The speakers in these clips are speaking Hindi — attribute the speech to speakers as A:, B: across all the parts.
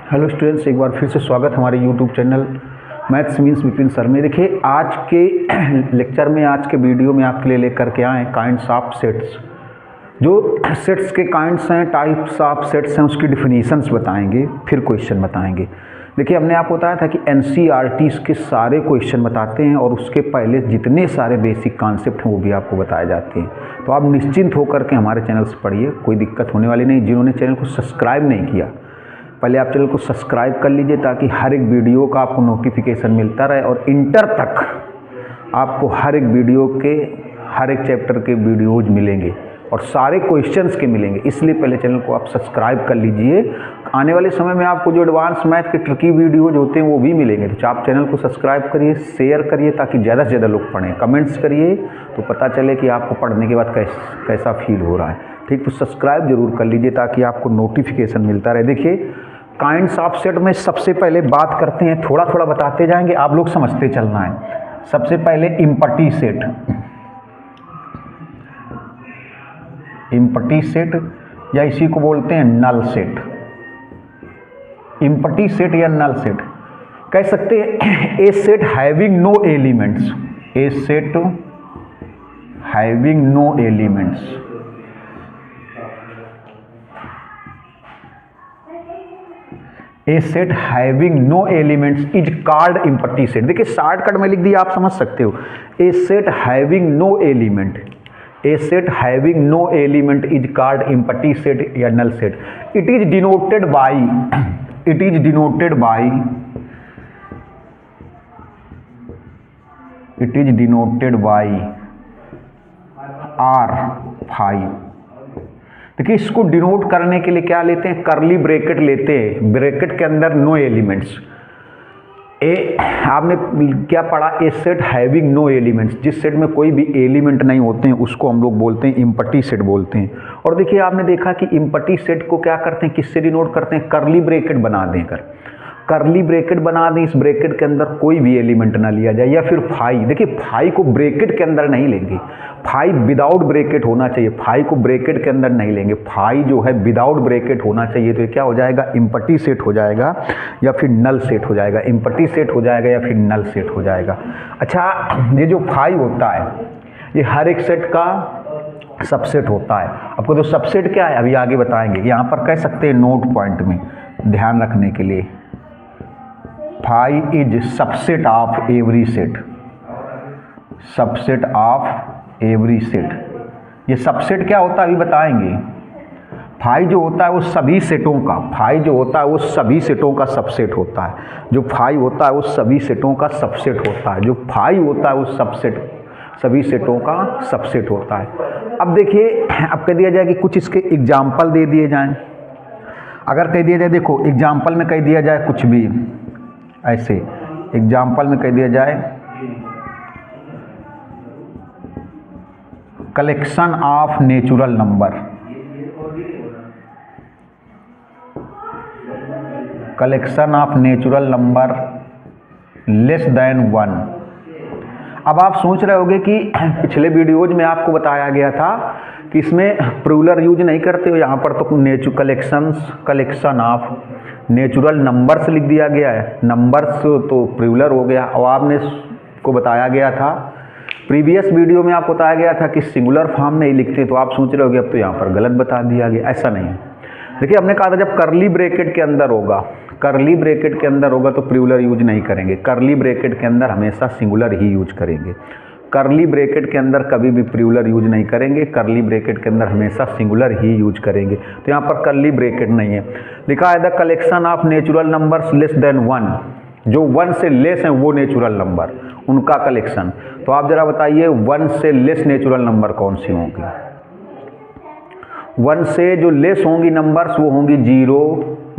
A: हेलो स्टूडेंट्स, एक बार फिर से स्वागत हमारे YouTube channel maths means Vipin sir में। देखिए आज के लेक्चर में, आज के वीडियो में आपके लिए लेकर के आए काइंड्स ऑफ सेट्स। जो सेट्स के काइंड्स हैं, टाइप्स ऑफ सेट्स हैं, उसकी डिफिनीशंस बताएंगे, फिर क्वेश्चन बताएंगे। देखिए हमने आपको बताया था कि एनसीईआरटी के सारे क्वेश्चन बताते हैं और उसके पहले जितने सारे बेसिक कॉन्सेप्ट हैं वो भी आपको बताए जाते हैं। तो आप निश्चिंत होकर के हमारे चैनल से पढ़िए, कोई दिक्कत होने वाली नहीं। जिन्होंने चैनल को सब्सक्राइब नहीं किया, पहले आप चैनल को सब्सक्राइब कर लीजिए ताकि हर एक वीडियो का आपको नोटिफिकेशन मिलता रहे और इंटर तक आपको हर एक वीडियो के, हर एक चैप्टर के वीडियोज मिलेंगे और सारे क्वेश्चंस के मिलेंगे। इसलिए पहले चैनल को आप सब्सक्राइब कर लीजिए। आने वाले समय में आपको जो एडवांस मैथ के ट्रिकी वीडियोज होते हैं वो भी मिलेंगे। तो आप चैनल को सब्सक्राइब करिए, शेयर करिए ताकि ज़्यादा से ज़्यादा लोग पढ़ें, कमेंट्स करिए तो पता चले कि आपको पढ़ने के बाद कैसा फील हो रहा है। ठीक, तो सब्सक्राइब जरूर कर लीजिए ताकि आपको नोटिफिकेशन मिलता रहे। देखिए काइंड्स ऑफ सेट में सबसे पहले बात करते हैं, थोड़ा थोड़ा बताते जाएंगे, आप लोग समझते चलना है। सबसे पहले इम्पटी सेट, इम्पटी सेट या इसी को बोलते हैं नल सेट। इम्पटी सेट या नल सेट कह सकते हैं a set having no elements, a set having no elements. A set having no elements is called empty set. देखिए शॉर्टकट में लिख दिया, आप समझ सकते हो। A set having no element, a set having no element is called empty set या null set. It is denoted by, it is denoted by, it is denoted by R5। देखिए इसको डिनोट करने के लिए क्या लेते हैं, करली ब्रैकेट लेते हैं, ब्रैकेट के अंदर नो एलिमेंट्स। ए आपने क्या पढ़ा, ए सेट हैविंग नो एलिमेंट्स, जिस सेट में कोई भी एलिमेंट नहीं होते हैं उसको हम लोग बोलते हैं इम्पटी सेट बोलते हैं। और देखिए आपने देखा कि इम्पटी सेट को क्या करते हैं, किससे डिनोट करते हैं, करली ब्रैकेट बना देकर, करली ब्रैकेट बना दें, इस ब्रैकेट के अंदर कोई भी एलिमेंट ना लिया जाए, या फिर फाई। देखिए फाई को ब्रैकेट के अंदर नहीं लेंगे, फाई विदाउट ब्रैकेट होना चाहिए, फाई को ब्रैकेट के अंदर नहीं लेंगे, फाई जो है विदाउट ब्रैकेट होना चाहिए। तो ये क्या हो जाएगा, इम्पटी सेट हो जाएगा या फिर नल सेट हो जाएगा, इम्पटी सेट हो जाएगा या फिर नल सेट हो जाएगा। अच्छा, ये जो फाई होता है ये हर एक सेट का सबसेट होता है। आपको तो सबसेट क्या है अभी आगे बताएंगे, यहाँ पर कह सकते हैं नोट पॉइंट में ध्यान रखने के लिए, phi is subset of every set, subset of every set. ये सबसेट क्या होता है अभी बताएंगे। फाई जो होता है वो सभी सेटों का, फाई जो होता है वो सभी सेटों का सबसेट होता है। जो फाई होता है वो सभी सेटों का सबसेट होता है, जो फाई होता है वो सबसेट, सभी सेटों का सबसेट होता है। अब देखिए अब कह दिया जाए कि कुछ इसके एग्जाम्पल दे दिए जाएं। अगर कह दिया जाए, देखो एग्जाम्पल में कह दिया जाए कुछ भी ऐसे, एग्जाम्पल में कह दिया जाए collection of natural number, collection of natural number less than 1। अब आप सोच रहे होंगे कि पिछले वीडियोज में आपको बताया गया था कि इसमें प्लूरल यूज नहीं करते हो, यहाँ पर तो कलेक्शन ऑफ नेचुरल नंबर्स लिख दिया गया है, नंबर्स तो प्लूरल हो गया। और आपने को बताया गया था प्रीवियस वीडियो में, आपको बताया गया था कि सिंगुलर फॉर्म नहीं लिखते, तो आप सोच रहे होगे अब तो यहाँ पर गलत बता दिया गया। ऐसा नहीं है। देखिए हमने कहा था जब करली ब्रैकेट के अंदर होगा, करली ब्रैकेट के अंदर होगा तो प्लूरल यूज नहीं करेंगे, करली ब्रैकेट के अंदर हमेशा सिंगुलर ही यूज करेंगे। करली ब्रैकेट के अंदर कभी भी प्लूरल यूज नहीं करेंगे, करली ब्रैकेट के अंदर हमेशा सिंगुलर ही यूज करेंगे। तो यहाँ पर करली ब्रैकेट नहीं है, लिखा है the collection of natural numbers less than 1, जो 1 से लेस हैं वो नेचुरल नंबर, उनका कलेक्शन। तो आप जरा बताइए 1 से लेस नेचुरल नंबर कौन सी होंगी। 1 से जो लेस होंगी नंबर्स वो होंगी 0,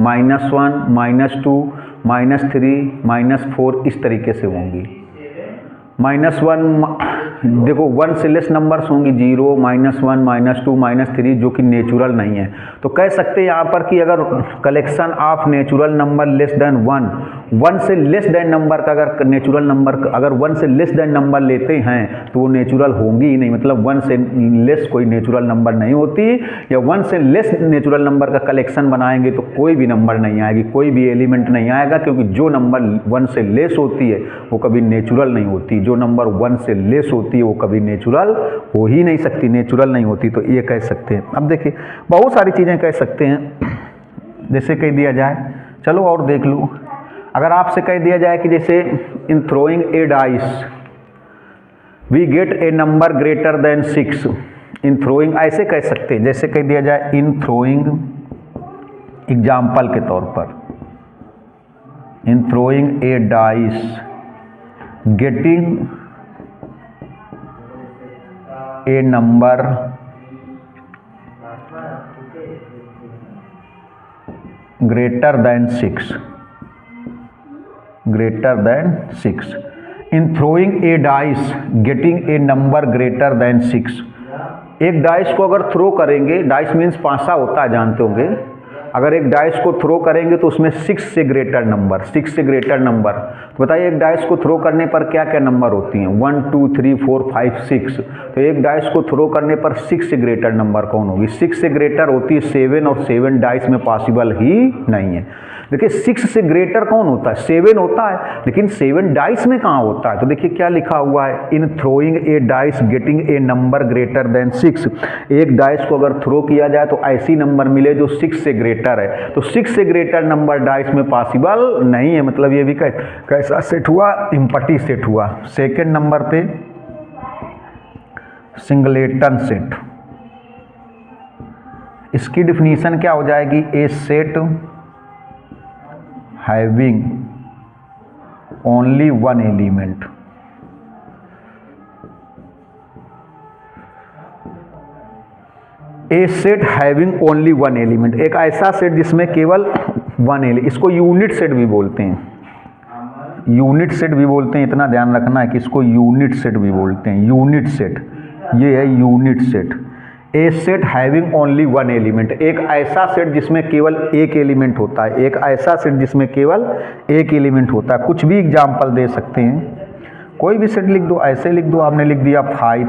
A: -1, -2, -3, -4, इस तरीके से होंगी। -1 देखो 1 से लेस नंबर्स होंगी 0, -1, -2, -3 जो कि नेचुरल नहीं है। तो कह सकते हैं यहाँ पर कि अगर collection of natural number less than 1 1 से लेस देन नंबर का अगर नेचुरल नंबर अगर 1 से लेस देन नंबर लेते हैं तो वो नेचुरल होंगी ही नहीं, मतलब 1 से लेस कोई नेचुरल नंबर नहीं होती, या 1 से लेस नेचुरल नंबर का कलेक्शन बनाएंगे तो कोई भी नंबर नहीं आएगी, कोई भी एलिमेंट नहीं आएगा, क्योंकि जो नंबर 1 से लेस होती है वो कभी नेचुरल नहीं होती, जो नंबर 1 से लेस होती है वो कभी नेचुरल हो ही नहीं सकती, नेचुरल नहीं होती। तो ये कह सकते हैं। अब देखिए बहुत सारी चीज़ें कह सकते हैं, जैसे कह दिया जाए, चलो और देख लो, अगर आपसे कह दिया जाए कि जैसे in throwing a dice we get a number greater than 6, in throwing ऐसे कह सकते हैं, जैसे कह दिया जाए इन थ्रोइंग, एग्जाम्पल के तौर पर, इन throwing a dice getting a number greater than 6, greater than 6, in throwing a dice getting a number greater than 6। एक डाइस को अगर थ्रो करेंगे, डाइस मीन्स पासा होता है, जानते होंगे, अगर एक डाइस को थ्रो करेंगे तो उसमें 6 से ग्रेटर नंबर, 6 से ग्रेटर नंबर, तो बताइए एक डाइस को थ्रो करने पर क्या क्या नंबर होती हैं, 1 2 3 4 5 6, तो एक डाइस को थ्रो करने पर 6 से ग्रेटर नंबर कौन होगी? 6 से ग्रेटर होती है 7, और 7 डाइस में पॉसिबल ही नहीं है। देखिए 6 से ग्रेटर कौन होता है? 7 होता है, लेकिन 7 डाइस में कहाँ होता है? तो देखिए क्या लिखा हुआ है, इन throwing a dice getting a number greater than 6। एक डाइस को अगर थ्रो किया जाए तो ऐसी नंबर मिले जो 6 से ग्रेटर है, तो 6 से ग्रेटर नंबर डाइस में पॉसिबल नहीं है। मतलब ये भी कैसा सेट हुआ? इम्पटी सेट हुआ। सेकेंड नंबर पे सिंगलेटन सेट, इसकी डिफिनीशन क्या हो जाएगी? ए set having only one element, a set having only one element, एक ऐसा सेट जिसमें केवल वन एलिमेंट, इसको यूनिट सेट भी बोलते हैं, यूनिट सेट भी बोलते हैं, इतना ध्यान रखना है कि इसको यूनिट सेट भी बोलते हैं। यूनिट सेट, ये है unit set. A set having only one element, एक ऐसा सेट जिसमें केवल एक एलिमेंट होता है, एक ऐसा सेट जिसमें केवल एक एलिमेंट होता है। कुछ भी एग्जाम्पल दे सकते हैं, कोई भी सेट लिख दो, ऐसे लिख दो, आपने लिख दिया 5,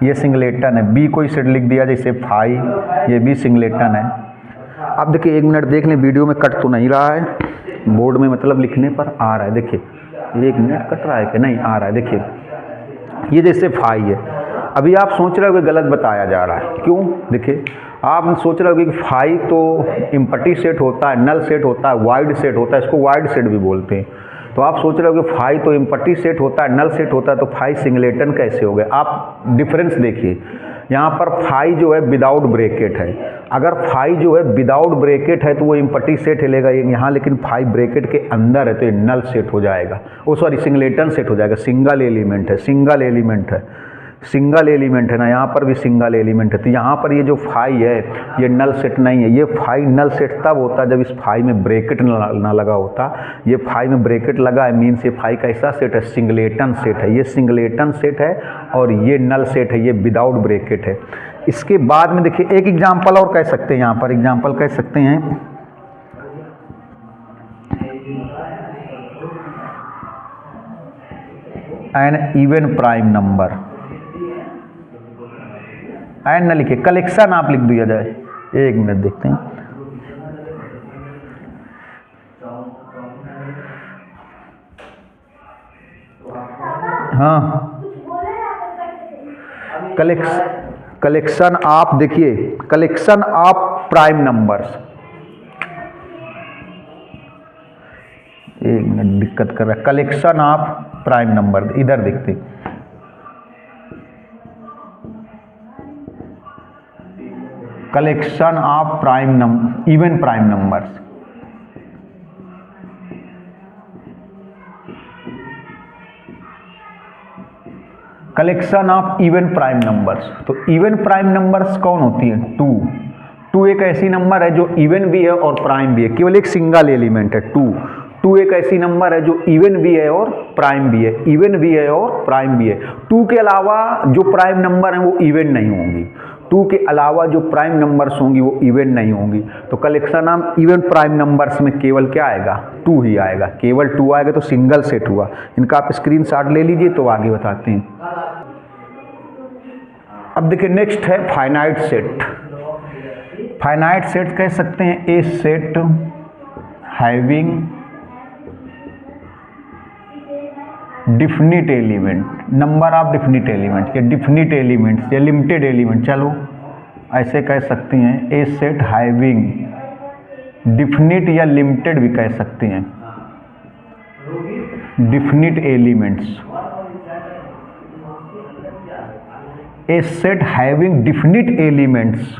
A: ये सिंगलेटन है। बी कोई सेट लिख दिया जैसे 5, ये भी सिंगलेटन है। अब देखिए 1 मिनट देख लें, वीडियो में कट तो नहीं रहा है, बोर्ड में मतलब लिखने पर आ रहा है। देखिए 1 मिनट कट रहा है कि नहीं? आ रहा है। देखिए ये जैसे 5 है, अभी आप सोच रहे हो कि गलत बताया जा रहा है, क्यों? देखिए आप सोच रहे हो कि 5 तो इम्पटी सेट होता है, नल सेट होता है, वाइड सेट होता है, इसको वाइड सेट भी बोलते हैं। तो आप सोच रहे हो कि 5 तो इम्पटी सेट होता है, नल सेट होता है, तो 5 सिंगलेटन कैसे हो गए? आप डिफरेंस देखिए, यहाँ पर 5 जो है विदाउट ब्रैकेट है, अगर 5 जो है विदाउट ब्रैकेट है तो वो इम्पटी सेट हिलेगा यहाँ, लेकिन 5 ब्रैकेट के अंदर है तो ये नल सेट हो जाएगा, ओ सॉरी सिंगलेटन सेट हो जाएगा। सिंगल एलिमेंट है, सिंगल एलिमेंट है, सिंगल एलिमेंट है ना, यहाँ पर भी सिंगल एलिमेंट है। तो यहाँ पर ये जो 5 है ये नल सेट नहीं है। ये 5 नल सेट तब होता जब इस 5 में ब्रैकेट ना लगा होता। ये 5 में ब्रैकेट लगा है, मीन्स ये 5 कैसा सेट है? सिंगलेटन सेट है। ये सिंगलेटन सेट है और ये नल सेट है, ये विदाउट ब्रैकेट है। इसके बाद में देखिए एक एग्जाम्पल और कह सकते हैं, यहाँ पर एग्जाम्पल कह सकते हैं, an even prime number, and न लिखे, कलेक्शन आप लिख दिया जाए। 1 मिनट देखते हैं, हाँ कलेक्शन आप देखिए, collection of prime numbers. 1 minute दिक्कत कर रहा है, कलेक्शन ऑफ प्राइम नंबर, इधर देखते, collection of prime number, even prime numbers. Collection of even prime numbers. तो इवन प्राइम नंबर्स कौन होती है? 2 एक ऐसी नंबर है जो इवन भी है और प्राइम भी है, केवल एक सिंगल एलिमेंट है 2 एक ऐसी नंबर है जो इवन भी है और प्राइम भी है, इवन भी है और प्राइम भी है। 2 के अलावा जो प्राइम नंबर है वो इवन नहीं होंगी। 2 के अलावा जो प्राइम नंबर्स होंगी वो इवन नहीं होंगी। तो collection of even prime numbers में केवल क्या आएगा, 2 ही आएगा, केवल 2 आएगा। तो सिंगल सेट हुआ। इनका आप स्क्रीनशॉट ले लीजिए तो आगे बताते हैं। अब देखिए नेक्स्ट है फाइनाइट सेट। फाइनाइट सेट कह सकते हैं a set having definite element, number of definite element या डिफिनिट एलिमेंट्स या लिमिटेड एलिमेंट, चलो ऐसे कह सकते हैं। ए सेट हैविंग डिफिनिट या लिमिटेड भी कह सकते हैं definite elements. A set having definite elements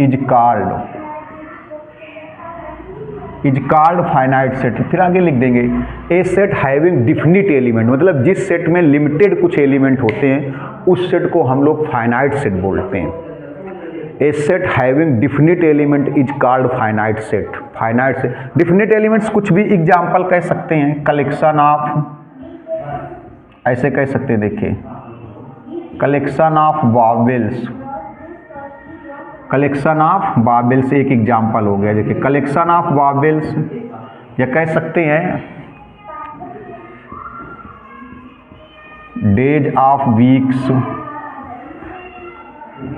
A: is called finite set. फिर आगे लिख देंगे a set having definite element, मतलब जिस सेट में लिमिटेड कुछ एलिमेंट होते हैं उस सेट को हम लोग फाइनाइट सेट बोलते हैं। A set having definite element is called finite set. Finite set definite elements कुछ भी एग्जाम्पल कह सकते हैं, कलेक्शन ऑफ, ऐसे कह सकते हैं, देखिए collection of vowels, collection of vowels एक एग्जाम्पल हो गया। देखिए कलेक्शन ऑफ वॉवेल्स, या कह सकते हैं डेज ऑफ वीक्स।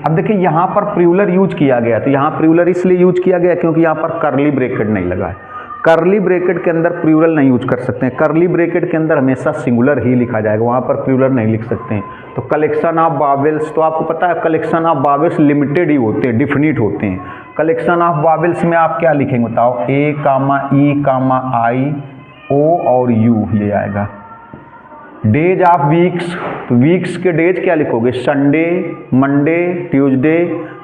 A: अब देखिए यहाँ पर प्लूरल यूज किया गया, तो यहाँ प्लूरल इसलिए यूज किया गया क्योंकि यहाँ पर कर्ली ब्रैकेट नहीं लगा है। कर्ली ब्रैकेट के अंदर प्लूरल नहीं यूज कर सकते हैं, कर्ली ब्रैकेट के अंदर हमेशा सिंगुलर ही लिखा जाएगा, वहाँ पर प्लूरल नहीं लिख सकते हैं। तो कलेक्शन ऑफ वॉवेल्स, तो आपको पता है कलेक्शन ऑफ वॉवेल्स लिमिटेड ही होते हैं, डिफिनिट होते हैं। कलेक्शन ऑफ वॉवेल्स में आप क्या लिखेंगे बताओ, ए कामा ई कामा आई ओ और यू ये आएगा। डेज ऑफ वीक्स, तो वीक्स के डेज क्या लिखोगे, Sunday, Monday, Tuesday,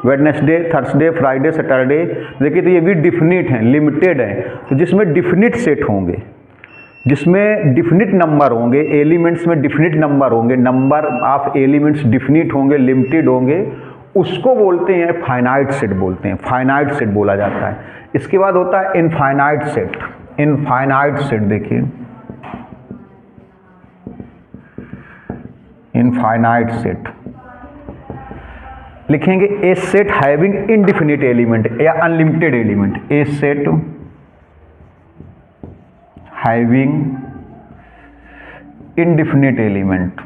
A: Wednesday, Thursday, Friday, Saturday. देखिए तो ये भी डिफिनिट हैं, लिमिटेड है। तो जिसमें डिफिनिट सेट होंगे, जिसमें डिफिनिट नंबर होंगे, एलिमेंट्स में डिफिनिट नंबर होंगे, नंबर ऑफ एलिमेंट्स डिफिनिट होंगे, लिमिटेड होंगे, उसको बोलते हैं फाइनाइट सेट बोलते हैं, फाइनाइट सेट बोला जाता है। इसके बाद होता है इनफाइनाइट सेट। इनफाइनाइट सेट देखिए, इनफाइनाइट सेट लिखेंगे a set having indefinite element या unlimited element. A set having indefinite element,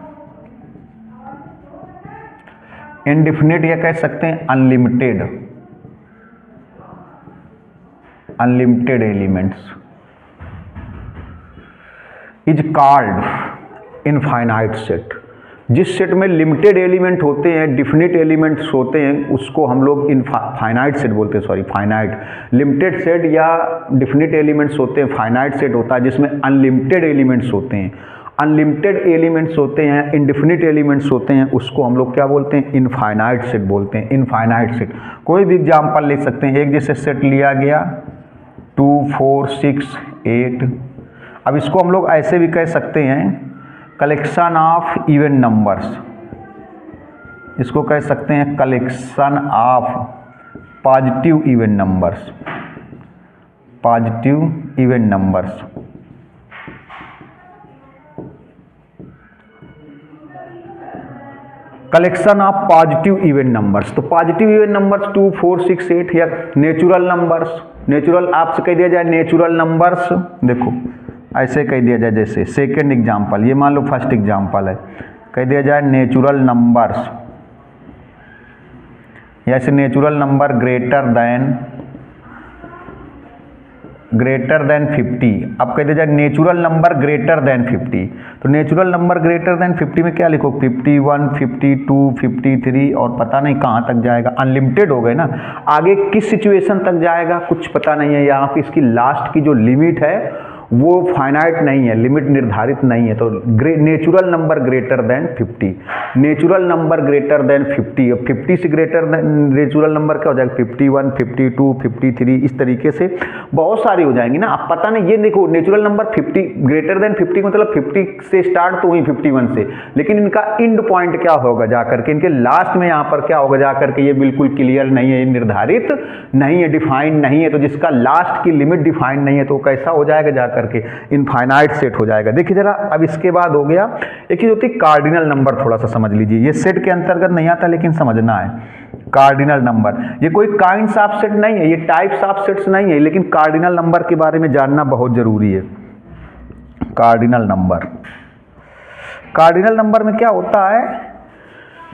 A: indefinite या कह सकते हैं unlimited, unlimited elements is called infinite set. जिस सेट में लिमिटेड एलिमेंट होते हैं, डिफिनिट एलिमेंट्स होते हैं, उसको हम लोग फाइनाइट सेट बोलते हैं, सॉरी फाइनाइट। लिमिटेड सेट या डिफिनिट एलिमेंट्स होते हैं, फाइनाइट सेट होता है जिसमें अनलिमिटेड एलिमेंट्स होते हैं। अनलिमिटेड एलिमेंट्स होते हैं, इनडिफिनिट एलिमेंट्स होते हैं, उसको हम लोग क्या बोलते हैं, इनफाइनाइट सेट बोलते हैं। इनफाइनाइट सेट कोई भी एग्जाम्पल ले सकते हैं। एक जैसे सेट लिया गया 2 4 6 8। अब इसको हम लोग ऐसे भी कह सकते हैं कलेक्शन ऑफ इवन नंबर्स, इसको कह सकते हैं collection of positive even numbers, positive even numbers. Collection of positive even numbers, तो पॉजिटिव इवन नंबर्स 2 4 6 8 या नेचुरल नंबर्स। नेचुरल आपसे कह दिया जाए नेचुरल नंबर्स, देखो ऐसे कह दिया जाए, जैसे सेकेंड एग्जाम्पल, ये मान लो फर्स्ट एग्जाम्पल है, कह दिया जाए नेचुरल नंबर्स, या ऐसे नेचुरल नंबर ग्रेटर देन 50। अब कह दिया जाए नेचुरल नंबर ग्रेटर देन 50, तो नेचुरल नंबर ग्रेटर देन 50 में क्या लिखो, 51 52 53 और पता नहीं कहाँ तक जाएगा, अनलिमिटेड हो गए ना। आगे किस सिचुएशन तक जाएगा कुछ पता नहीं है। यहाँ पे इसकी लास्ट की जो लिमिट है वो फाइनाइट नहीं है, लिमिट निर्धारित नहीं है। तो natural number greater then 50, natural number greater then 50। अब 50 से ग्रेटर देन नेचुरल नंबर क्या हो जाएगा, 51 52 53, इस तरीके से बहुत सारी हो जाएंगी ना। अब पता नहीं, ये देखो नेचुरल नंबर 50 ग्रेटर देन 50 मतलब 50 से स्टार्ट तो हुई 51 से, लेकिन इनका एंड पॉइंट क्या होगा जाकर के, इनके लास्ट में यहाँ पर क्या होगा जाकर के, ये बिल्कुल क्लियर नहीं है, ये निर्धारित नहीं है, डिफाइन नहीं है। तो जिसका लास्ट की लिमिट डिफाइन नहीं है तो कैसा हो जाएगा जाकर करके इनफाइनाइट सेट हो जाएगा। देखिए जरा, अब इसके बाद हो गया एक चीज होती है कार्डिनल नंबर, थोड़ा सा समझ लीजिए, ये सेट के अंतर्गत नहीं आता लेकिन समझना है। Cardinal number. ये कोई काइंड्स ऑफ सेट नहीं है, ये टाइप्स ऑफ सेट्स नहीं है, लेकिन कार्डिनल नंबर के बारे में जानना बहुत जरूरी है। कार्डिनल नंबर, कार्डिनल नंबर में क्या होता है,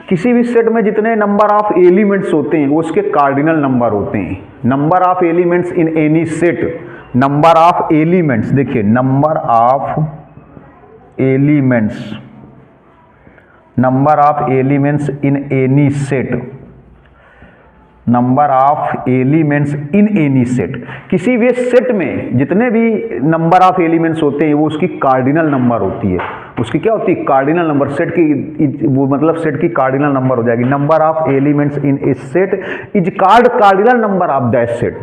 A: किसी भी सेट में जितने नंबर ऑफ एलिमेंट्स होते हैं वो उसके कार्डिनल नंबर होते हैं। Number of elements in any set, number of elements, देखिए number of elements, number of elements in any set, number of elements in any set, किसी भी सेट में जितने भी नंबर ऑफ एलिमेंट्स होते हैं वो उसकी कार्डिनल नंबर होती है। उसकी क्या होती है, कार्डिनल नंबर। सेट की वो मतलब सेट की कार्डिनल नंबर हो जाएगी। Number of elements in A set is called cardinal number of that set,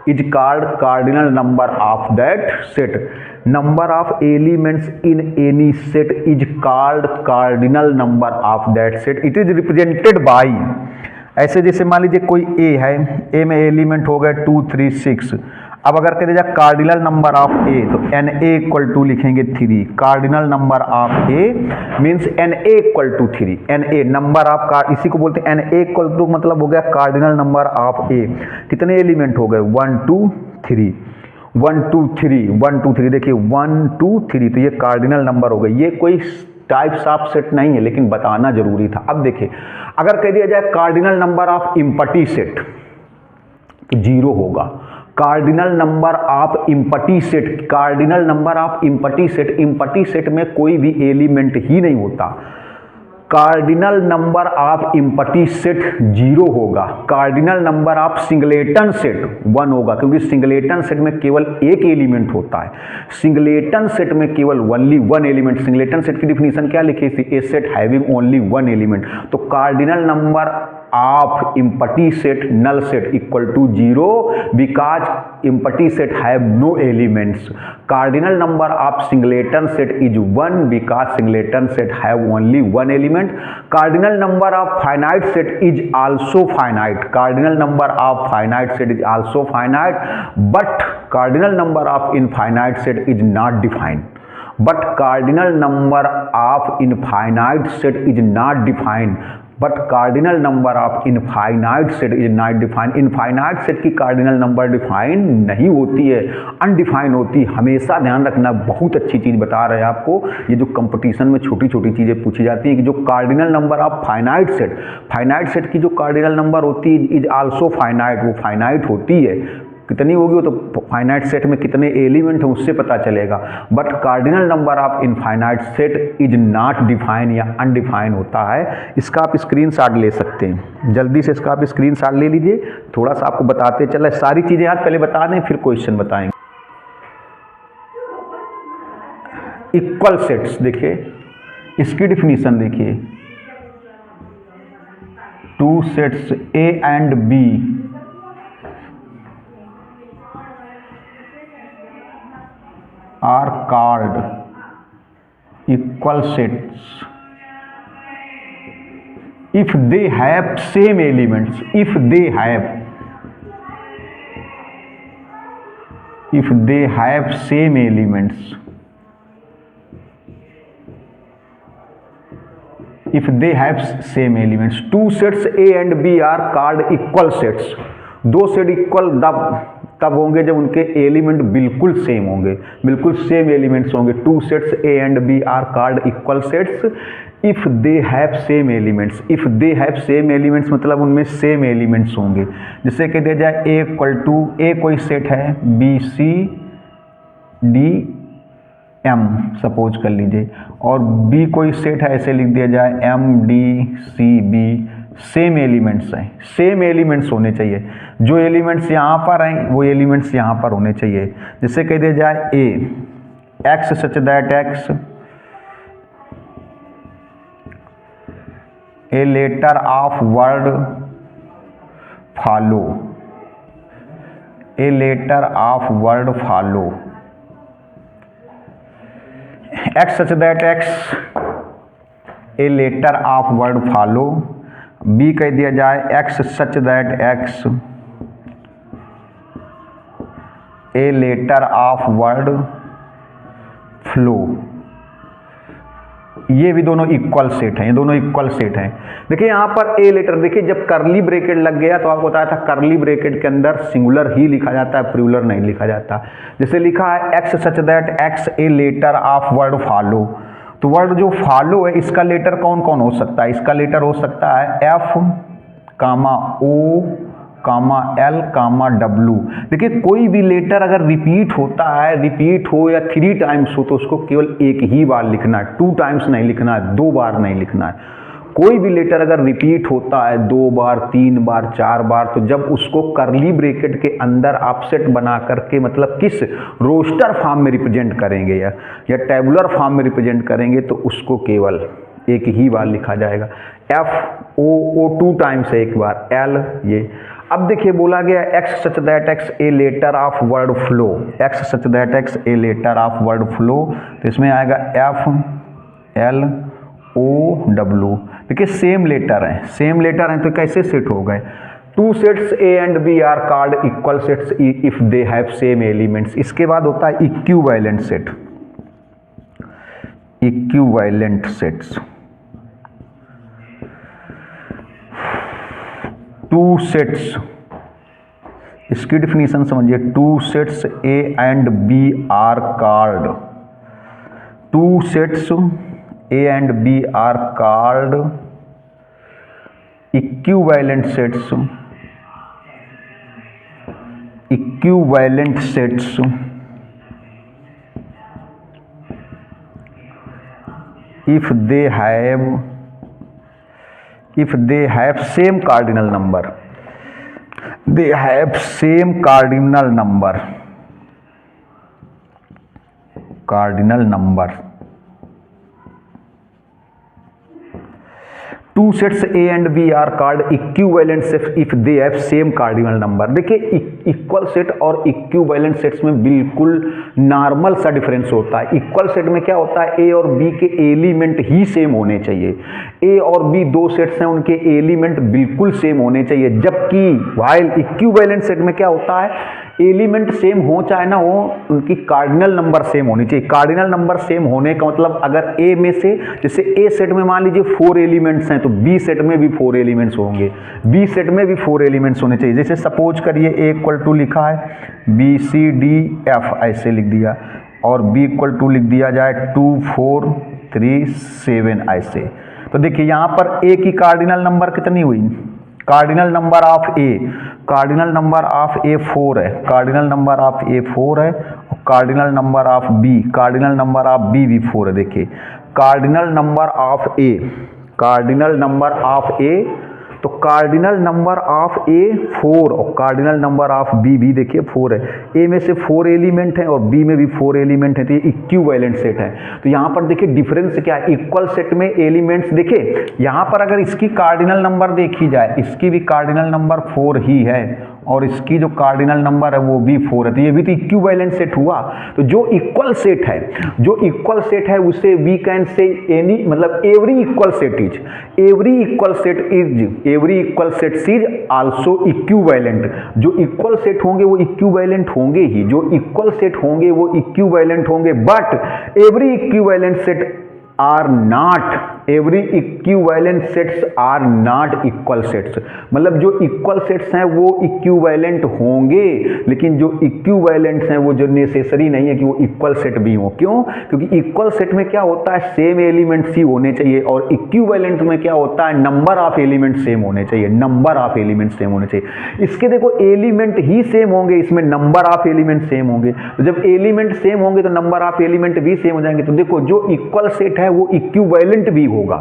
A: is called cardinal number of that set. Number of elements in any set is called cardinal number of that set. It is represented by, ऐसे जैसे मान लीजिए कोई ए है, ए में एलिमेंट हो गए 2 3 6। अब अगर कह दिया कार्डिनल नंबर ऑफ ए, तो एन ए इक्वल टू लिखेंगे 3। Cardinal number of A means N A equal to 3। N A number of car, इसी को बोलते हैं एन ए इक्वल टू, मतलब हो गया कार्डिनल नंबर ऑफ ए। कितने एलिमेंट हो गए, 1 2 3, 1 2 3, 1 2 3, देखिए 1 2 3, तो ये कार्डिनल नंबर हो गए। ये कोई टाइप्स ऑफ सेट नहीं है, लेकिन बताना जरूरी था। अब देखिए अगर कह दिया जाए cardinal number of empty set तो 0 होगा। Cardinal number of empty set, cardinal number of empty set, empty set में कोई भी एलिमेंट ही नहीं होता। Cardinal number of empty set 0 होगा। Cardinal number of singleton set 1 होगा, क्योंकि सिंगलेटन सेट में केवल एक एलिमेंट होता है। सिंगलेटन सेट में केवल ओनली 1 एलिमेंट। सिंगलेटन सेट की डिफिनीशन क्या लिखी थी, a set having only 1 element. तो cardinal number of empty set null set equal to 0 because empty set have no elements. Cardinal number of singleton set is 1 because singleton set have only 1 element. Cardinal number of finite set is also finite. Cardinal number of finite set is also finite, but cardinal number of infinite set is not defined. But cardinal number of infinite set is not defined. But cardinal number of infinite set is not defined. Infinite set की cardinal number डिफाइन नहीं होती है, अनडिफाइन होती है। हमेशा ध्यान रखना, बहुत अच्छी चीज़ बता रहे हैं आपको। ये जो कंपटीशन में छोटी छोटी चीज़ें पूछी जाती हैं कि जो cardinal number of finite set की जो कार्डिनल नंबर होती है इज आल्सो फाइनाइट, वो फाइनाइट होती है। कितनी होगी वो तो फाइनाइट सेट में कितने एलिमेंट हैं उससे पता चलेगा। But cardinal number of infinite set is not define या अनडिफाइन होता है। इसका आप स्क्रीनशॉट ले सकते हैं, जल्दी से इसका आप स्क्रीनशॉट ले लीजिए। थोड़ा सा आपको बताते चले, सारी चीज़ें आज पहले बता दें फिर क्वेश्चन बताएंगे। इक्वल सेट्स देखिए, इसकी डिफिनीशन देखिए, 2 sets A and B are called equal sets if they have same elements, if they have same elements, if they have same elements। 2 sets A and B are called equal sets। 2 set equal तब होंगे जब उनके एलिमेंट बिल्कुल सेम होंगे, बिल्कुल सेम एलिमेंट्स होंगे। 2 sets A and B are called equal sets if they have same elements. If they have same elements मतलब उनमें सेम एलिमेंट्स होंगे। जिससे कह दिया जाए ए इक्वल टू, ए कोई सेट है B C D M suppose कर लीजिए, और बी कोई सेट है, ऐसे लिख दिया जाए M D C B. Same elements हैं, सेम एलिमेंट्स होने चाहिए। जो एलिमेंट्स यहाँ पर हैं वो एलिमेंट्स यहाँ पर होने चाहिए। जिससे कह दिया जाए A x such that x a letter of word follow, a letter of word follow, x such that x a letter of word follow. B कह दिया जाए x such that x a letter of word flow. ये भी दोनों इक्वल सेट हैं, ये दोनों इक्वल सेट हैं। देखिए यहाँ पर ए लेटर, देखिए जब करली ब्रैकेट लग गया तो आपको बताया था करली ब्रैकेट के अंदर सिंगुलर ही लिखा जाता है, प्लूरल नहीं लिखा जाता। जैसे लिखा है X such that x a letter of word follow, तो वर्ड जो फॉलो है इसका लेटर कौन कौन हो सकता है? इसका लेटर हो सकता है एफ कामा ओ कामा एल कामा डब्लू। देखिए कोई भी लेटर अगर रिपीट होता है, रिपीट हो या 3 टाइम्स हो, तो उसको केवल एक ही बार लिखना है, 2 टाइम्स नहीं लिखना है, 2 बार नहीं लिखना है। कोई भी लेटर अगर रिपीट होता है 2 बार 3 बार 4 बार, तो जब उसको करली ब्रैकेट के अंदर ऑफसेट बना करके, मतलब किस रोस्टर फॉर्म में रिप्रेजेंट करेंगे या टेबुलर फॉर्म में रिप्रेजेंट करेंगे, तो उसको केवल एक ही बार लिखा जाएगा। एफ ओ 2 टाइम्स है, एक बार एल ये। अब देखिए बोला गया X such that x a letter of word flow, X such that x a letter of word flow, तो इसमें आएगा एफ एल ओ डब्लू। देखिए सेम लेटर है, सेम लेटर हैं तो कैसे सेट हो गए? 2 sets A and B are called equal sets if they have same elements. इसके बाद होता है equivalent set, equivalent sets. 2 sets, इसकी डिफिनीशन समझिए, 2 sets A and B are called, 2 sets A and B are called equivalent sets, equivalent sets if they have same cardinal number, they have same cardinal number, cardinal number। 2 sets A and B are called equivalent sets if they have same cardinal number। देखिए इक्वल सेट और इक्विवेलेंट सेट्स में बिल्कुल नॉर्मल सा डिफरेंस होता है। इक्वल सेट में क्या होता है, ए और बी के एलिमेंट ही सेम होने चाहिए। ए और बी 2 सेट्स हैं, उनके एलिमेंट बिल्कुल सेम होने चाहिए। जबकि वाइल इक्विवेलेंट सेट में क्या होता है, एलिमेंट सेम हो चाहे ना हो, उनकी कार्डिनल नंबर सेम होनी चाहिए। कार्डिनल नंबर सेम होने का मतलब अगर ए में से, जैसे ए सेट में मान लीजिए 4 एलिमेंट्स हैं, तो बी सेट में भी 4 एलिमेंट्स होंगे, बी सेट में भी 4 एलिमेंट्स होने चाहिए। जैसे सपोज करिए ए इक्वल टू लिखा है बी सी डी एफ, ऐसे लिख दिया, और बी इक्वल टू लिख दिया जाए 2 4 3 7 ऐसे। तो देखिए यहाँ पर ए की कार्डिनल नंबर कितनी हुई, cardinal number of A, cardinal number of A 4 है, कार्डिनल नंबर ऑफ ए 4 है, और cardinal number of B, cardinal number of B भी 4 है। देखिए cardinal number of A, cardinal number of A, तो कार्डिनल नंबर ऑफ ए 4 और कार्डिनल नंबर ऑफ बी भी देखिए 4 है। ए में से 4 एलिमेंट हैं और बी में भी 4 एलिमेंट है, तो ये इक्विवेलेंट सेट है। तो यहाँ पर देखिए डिफरेंस क्या है, इक्वल सेट में एलिमेंट्स, देखिए यहाँ पर अगर इसकी कार्डिनल नंबर देखी जाए, इसकी भी कार्डिनल नंबर 4 ही है और इसकी जो कार्डिनल नंबर है वो भी 4 है, तो ये भी तो इक्विवेलेंट सेट हुआ। तो जो इक्वल सेट है, जो इक्वल सेट है उसे वी कैन से एनी, मतलब every equal set is, every equal set is, every equal set is also equivalent. जो इक्वल सेट होंगे वो इक्विवेलेंट होंगे ही, जो इक्वल सेट होंगे वो इक्विवेलेंट होंगे, but every equivalent set are not, every equivalent sets are not equal sets. मतलब जो इक्वल सेट्स हैं वो इक्विवेलेंट होंगे, लेकिन जो इक्विवेलेंट्स हैं वो जो नेसेसरी नहीं है कि वो इक्वल सेट भी हो। क्यों? क्योंकि इक्वल सेट में क्या होता है, सेम एलिमेंट्स ही होने चाहिए, और इक्विवेलेंट में क्या होता है, नंबर ऑफ एलिमेंट सेम होने चाहिए, नंबर ऑफ एलिमेंट सेम होने चाहिए। इसके देखो एलिमेंट ही सेम होंगे, इसमें नंबर ऑफ एलिमेंट सेम होंगे, तो जब एलिमेंट सेम होंगे तो नंबर ऑफ एलिमेंट भी सेम हो जाएंगे। तो देखो जो इक्वल सेट है वो इक्विवेलेंट भी होगा,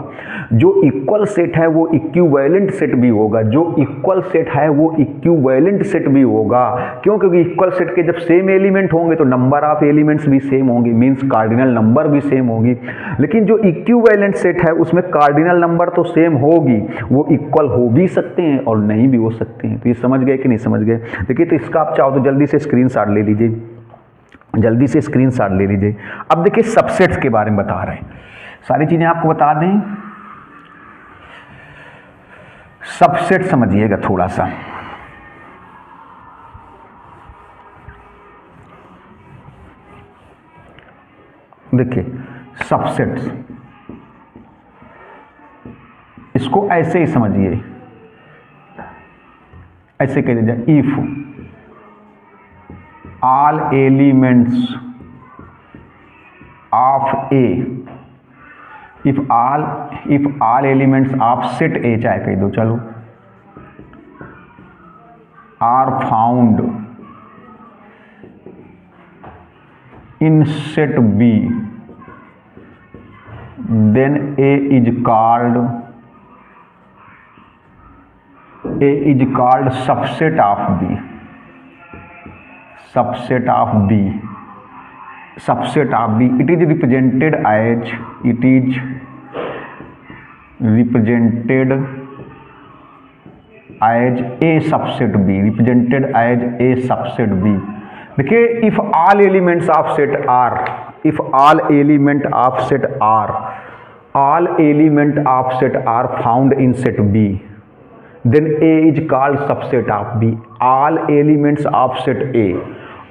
A: जो इक्वल सेट है वो इक्विवेलेंट सेट भी होगा, जो इक्वल सेट है वो इक्विवेलेंट सेट भी होगा। क्यों? क्योंकि इक्वल सेट के जब सेम एलिमेंट होंगे तो नंबर ऑफ एलिमेंट्स भी सेम होंगे, मींस कार्डिनल नंबर भी सेम होगी। लेकिन जो इक्विवेलेंट सेट है उसमें कार्डिनल नंबर तो सेम होगी, वो इक्वल हो भी सकते हैं और नहीं भी हो सकते हैं। तो ये समझ गए कि नहीं समझ गए? देखिए तो इसका आप चाहो तो जल्दी से स्क्रीनशॉट ले लीजिए, जल्दी से स्क्रीनशॉट ले लीजिए। अब देखिए सबसेट्स के बारे में बता रहे हैं, सारी चीजें आपको बता दें। सबसेट समझिएगा थोड़ा सा, देखिए सबसेट्स, इसको ऐसे ही समझिए, ऐसे कह दीजिए, if all elements of A, if all elements of set A, चाहे कह दो, चलो, are found in set B, then A is called subset of B, subset of B, subset of B. It is represented as a subset B, represented as a subset B. देखिए, if all elements of set R, if all element of set R, all element of set R found in set B, then A is called subset of B. All elements of set A,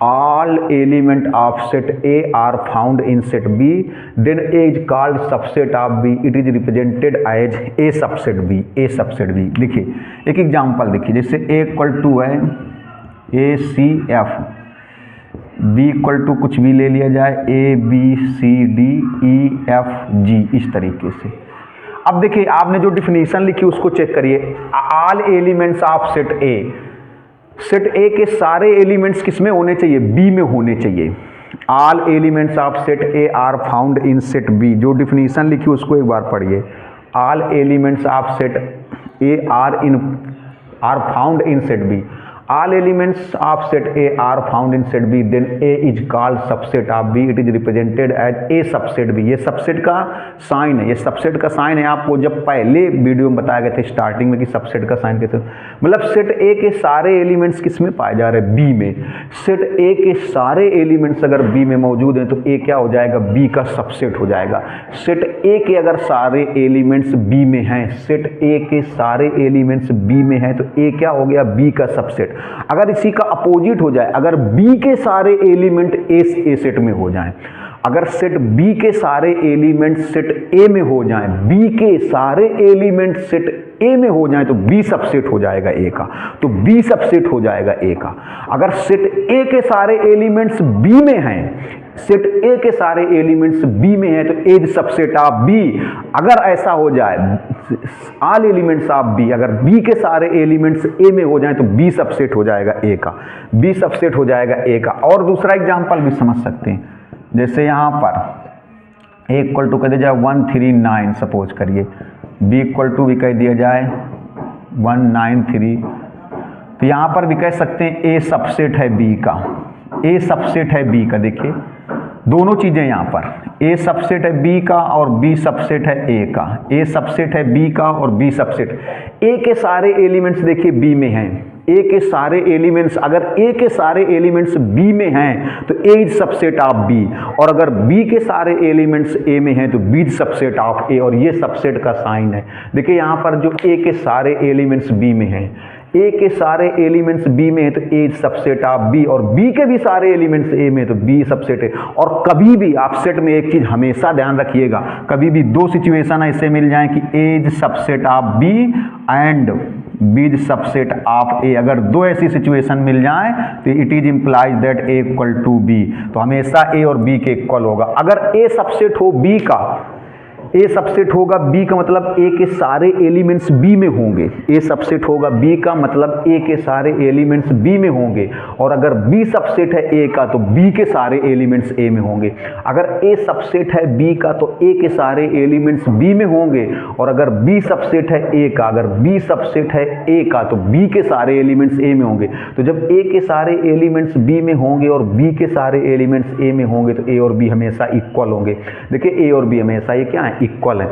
A: all element of set A are found in set B, then A is called subset of B. It is represented as A subset B, A subset B. देखिए एक एग्जांपल देखिए, जैसे A इक्वल टू है ACF, B इक्वल टू कुछ भी ले लिया जाए ABCDEFG, इस तरीके से. अब देखिए आपने जो डिफिनीशन लिखी उसको चेक करिए. All elements of set a, set ए के सारे एलिमेंट्स किस में होने चाहिए? बी में होने चाहिए. All elements of set A are found in set B, जो डिफिनीशन लिखी उसको एक बार पढ़िए. All elements of set A are found in set B, all elements of set A are found in set B, then A is called subset of B. It is represented as A subset B. ये सबसेट का साइन है, ये सबसेट का साइन है. आपको जब पहले वीडियो में बताया गया था स्टार्टिंग में कि सबसेट का साइन कैसे, मतलब सेट ए के सारे एलिमेंट्स किस में पाए जा रहे हैं? बी में. सेट ए के सारे एलिमेंट्स अगर बी में मौजूद हैं तो ए क्या हो जाएगा? बी का सबसेट हो जाएगा. सेट ए के अगर सारे एलिमेंट्स बी में हैं, सेट ए के सारे एलिमेंट्स बी में हैं तो ए क्या हो गया? बी का सबसेट. अगर इसी का अपोजिट हो जाए, अगर बी के सारे एलिमेंट ए सेट में हो जाएं, अगर सेट बी के सारे एलिमेंट सेट ए में हो जाएं, बी के सारे एलिमेंट सेट ए में हो जाएं तो बी सबसेट हो जाएगा ए का, तो बी सबसेट हो जाएगा ए का. अगर सेट ए के सारे एलिमेंट्स बी में हैं, सेट ए के सारे एलिमेंट्स बी में हैं तो A is subset of B. अगर ऐसा हो जाए, ऑल एलिमेंट्स ऑफ बी, अगर बी के सारे एलिमेंट्स ए में हो जाएं तो बी सबसेट हो जाएगा ए का, बी सबसेट हो जाएगा ए का. और दूसरा एग्जांपल भी समझ सकते हैं, जैसे यहाँ पर ए इक्वल टू कह दिया जाए 139 सपोज करिए, बी इक्वल टू भी कह दिया जाए 193, तो यहाँ पर भी कह सकते हैं ए सबसेट है बी का, ए सबसेट है बी का. देखिए दोनों चीज़ें यहाँ पर, ए सबसेट है बी का और बी सबसेट है ए का, ए सबसेट है बी का और बी सबसेट. ए के सारे एलिमेंट्स देखिए बी में हैं, ए के सारे एलिमेंट्स, अगर ए के सारे एलिमेंट्स बी में हैं तो A is subset of B, और अगर बी के सारे एलिमेंट्स ए में हैं तो बी इज सबसेट ऑफ ए, और ये सबसेट का साइन है. देखिए यहाँ पर जो ए के सारे एलिमेंट्स बी में हैं, ए के सारे एलिमेंट्स बी में है तो ए सबसेट ऑफ बी, और बी के भी सारे एलिमेंट्स ए में तो बी सबसेट है. और कभी भी आप सेट में एक चीज हमेशा ध्यान रखिएगा, कभी भी दो सिचुएशन ऐसे मिल जाएं कि A is subset of B and B is subset of A, अगर दो ऐसी सिचुएशन मिल जाएं तो it is implies that A equal to B, तो हमेशा ए और बी के इक्वल होगा. अगर ए सबसेट हो बी का, ए सबसेट होगा बी का मतलब ए के सारे एलिमेंट्स बी में होंगे, ए सबसेट होगा बी का मतलब ए के सारे एलिमेंट्स बी में होंगे, और अगर बी सबसेट है ए का तो बी के सारे एलिमेंट्स ए में होंगे. अगर ए सबसेट है बी का तो ए के सारे एलिमेंट्स बी में होंगे, और अगर बी सबसेट है ए का, अगर बी सबसेट है ए का तो बी के सारे एलिमेंट्स ए में होंगे. तो जब ए के सारे एलिमेंट्स बी में होंगे और बी के सारे एलिमेंट्स ए में होंगे तो ए और बी हमेशा इक्वल होंगे. देखिए ए और बी हमेशा ये क्या है? इक्वल है.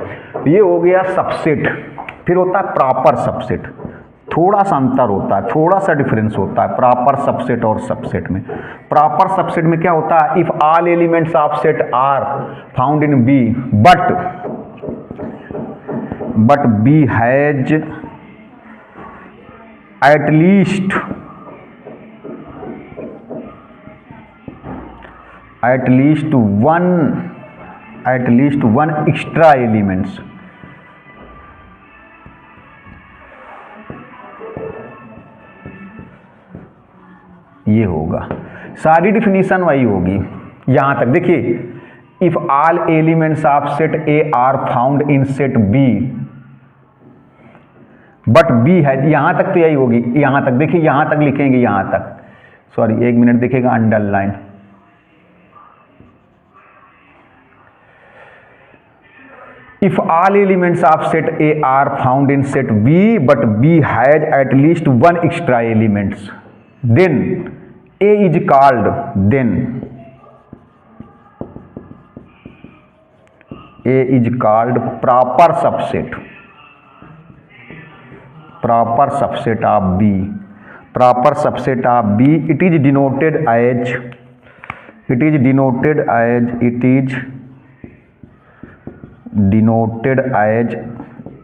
A: ये हो गया सबसेट. फिर होता है प्रॉपर सबसेट, थोड़ा सा अंतर होता है, थोड़ा सा डिफरेंस होता है प्रॉपर सबसेट और सबसेट में. प्रॉपर सबसेट में क्या होता है? If all elements of set are found in B but B has at least one extra elements, ये होगा, सारी डिफिनीशन वही होगी यहाँ तक। देखिए, if all elements of set A are found in set B but B है, यहाँ तक तो यही होगी। यहाँ तक देखिए, यहाँ तक लिखेंगे, यहाँ तक, सॉरी एक मिनट देखिएगा, underline. If all elements of set A are found in set B, but B has at least one extra elements, then A is called proper subset of B. Proper subset of B. It is denoted as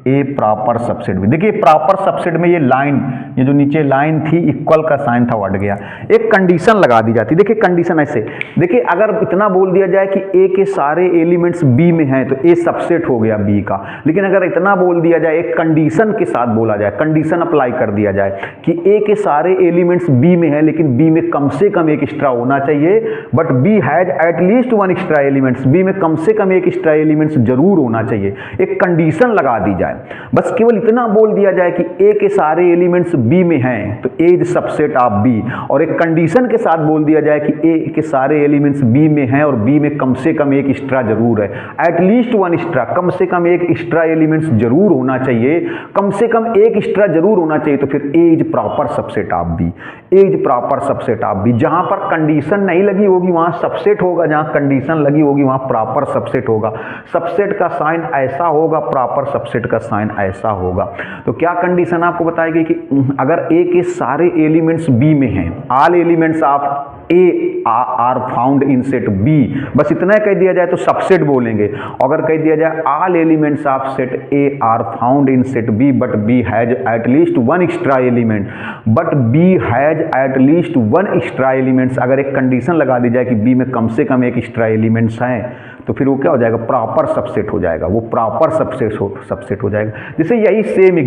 A: A proper subset में। देखिए प्रॉपर सबसेट में ये लाइन, ये जो नीचे लाइन थी, इक्वल का साइन था, हट गया। एक कंडीशन लगा दी जाती। देखिए कंडीशन ऐसे, देखिए अगर इतना बोल दिया जाए कि ए के सारे एलिमेंट्स बी में हैं तो ए सबसेट हो गया बी का। लेकिन अगर इतना बोल दिया जाए, एक कंडीशन के साथ बोला जाए, कंडीशन अप्लाई कर दिया जाए कि ए के सारे एलिमेंट्स बी में है लेकिन बी में कम से कम एक एक्स्ट्रा होना चाहिए, but B has at least one extra elements, B में कम से कम एक एक्स्ट्रा एलिमेंट्स जरूर होना चाहिए। एक कंडीशन लगा दी जाए, बस केवल इतना बोल दिया जाए कि ए के सारे एलिमेंट्स बी में हैं तो A is subset of B, और एक कंडीशन के साथ बोल दिया जाए कि ए के सारे एलिमेंट्स बी में हैं और बी में कम से कम एक एक्स्ट्रा जरूर है, एटलीस्ट वन एक्स्ट्रा, कम से कम एक एक्स्ट्रा एलिमेंट्स जरूर होना चाहिए, कम से कम एक एक्स्ट्रा जरूर होना चाहिए, तो फिर A is proper subset of B. A is proper subset of B. जहां पर कंडीशन नहीं लगी होगी वहां सबसेट होगा, जहां कंडीशन लगी होगी वहां प्रॉपर सबसेट होगा। सबसेट का साइन ऐसा होगा, प्रॉपर सबसेट का साइन ऐसा होगा। तो क्या कंडीशन आपको बताएगी कि अगर ए के सारे एलिमेंट्स बी में हैं, all elements of A are found in set B, बस इतना कह दिया जाए तो सबसेट बोलेंगे। अगर कह दिया जाए all elements of set A are found in set B but B has at least one extra element, but B has at least one extra elements, अगर एक कंडीशन लगा दी जाए कि बी में कम से कम एक एक्स्ट्रा एलिमेंट्स हैं तो फिर वो क्या हो जाएगा, प्रॉपर सबसेट हो जाएगा, वो प्रॉपर सबसेट हो जाएगा। जैसे यही सेम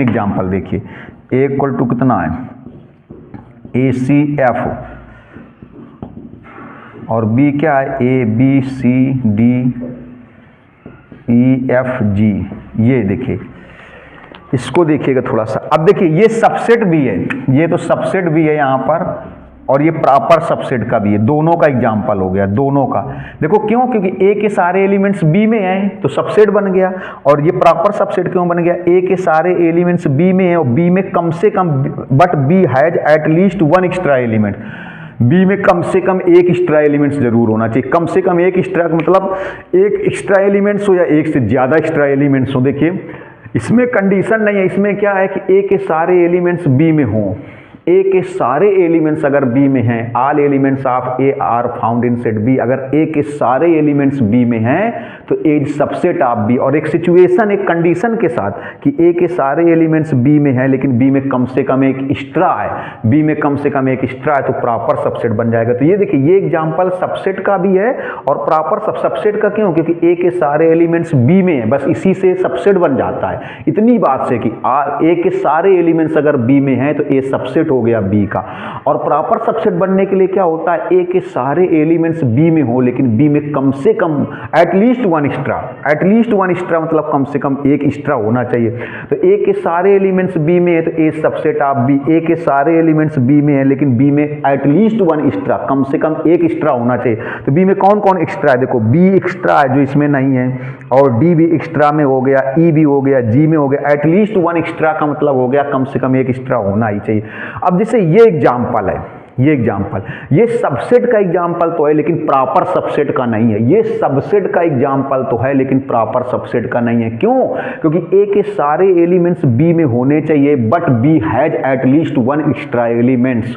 A: एग्जांपल देखिए, ए इक्वल टू कितना है, ए सी एफ, और बी क्या है, A B C D E F G. ये देखिए, इसको देखिएगा थोड़ा सा। अब देखिए ये सबसेट भी है, ये तो सबसेट भी है यहाँ पर, और ये प्रॉपर सबसेट का भी है। दोनों का एग्जाम्पल हो गया, दोनों का। देखो क्यों, क्योंकि ए के सारे एलिमेंट्स बी में हैं तो सबसेट बन गया, और ये प्रॉपर सबसेट क्यों बन गया, ए के सारे एलिमेंट्स बी में हैं और बी में कम से कम, but B has at least one extra element, B में कम से कम एक एक्स्ट्रा एलिमेंट्स जरूर होना चाहिए। कम से कम एक एक्स्ट्रा मतलब एक एक्स्ट्रा एलिमेंट्स हो या एक से ज़्यादा एक्स्ट्रा एलिमेंट्स हो। देखिए इसमें कंडीशन नहीं है, इसमें क्या है कि ए के सारे एलिमेंट्स बी में हों, ए के सारे एलिमेंट्स अगर बी में हैं, all elements of A are found in set B, अगर ए के सारे एलिमेंट्स बी में हैं तो A is subset of B, और एक सिचुएशन, एक कंडीशन के साथ कि ए के सारे एलिमेंट्स बी में हैं लेकिन बी में कम से कम एक एक्स्ट्रा है, बी में कम से कम एक एक्स्ट्रा है तो प्रॉपर सबसेट बन जाएगा। तो ये देखिए ये एग्जांपल सबसेट का भी है और प्रॉपर सबसेट का। क्यों, क्योंकि ए के सारे एलिमेंट्स बी में है, बस इसी से सबसेट बन जाता है, इतनी बात से कि ए के सारे एलिमेंट्स अगर बी में हैं तो ए सबसेट हो गया बी का। और प्रॉपर सबसेट बनने के लिए क्या होता है, ए के सारे एलिमेंट्स बी में हो लेकिन बी में कम से कम एटलीस्ट वन एक्स्ट्रा मतलब कम से कम एक एक्स्ट्रा होना चाहिए। तो ए के सारे एलिमेंट्स बी में है तो ए सबसेट ऑफ बी, ए के सारे एलिमेंट्स बी में है लेकिन बी में एटलीस्ट वन एक्स्ट्रा, कम से कम एक एक्स्ट्रा होना चाहिए। तो बी में कौन कौन एक्स्ट्रा है, देखो बी एक्स्ट्रा है जो इसमें नहीं है, और डी भी एक्स्ट्रा में हो गया, ई भी हो गया, जी में हो गया, एटलीस्ट वन एक्स्ट्रा का मतलब हो गया कम से कम एक एक्स्ट्रा होना ही चाहिए। अब जैसे ये एग्जाम्पल है, ये सबसेट का एग्जाम्पल तो है लेकिन प्रॉपर सबसेट का नहीं है। ये सबसेट का एग्जाम्पल तो है लेकिन प्रॉपर सबसेट का नहीं है। क्यों, क्योंकि ए के सारे एलिमेंट्स बी में होने चाहिए but B has at least one extra elements,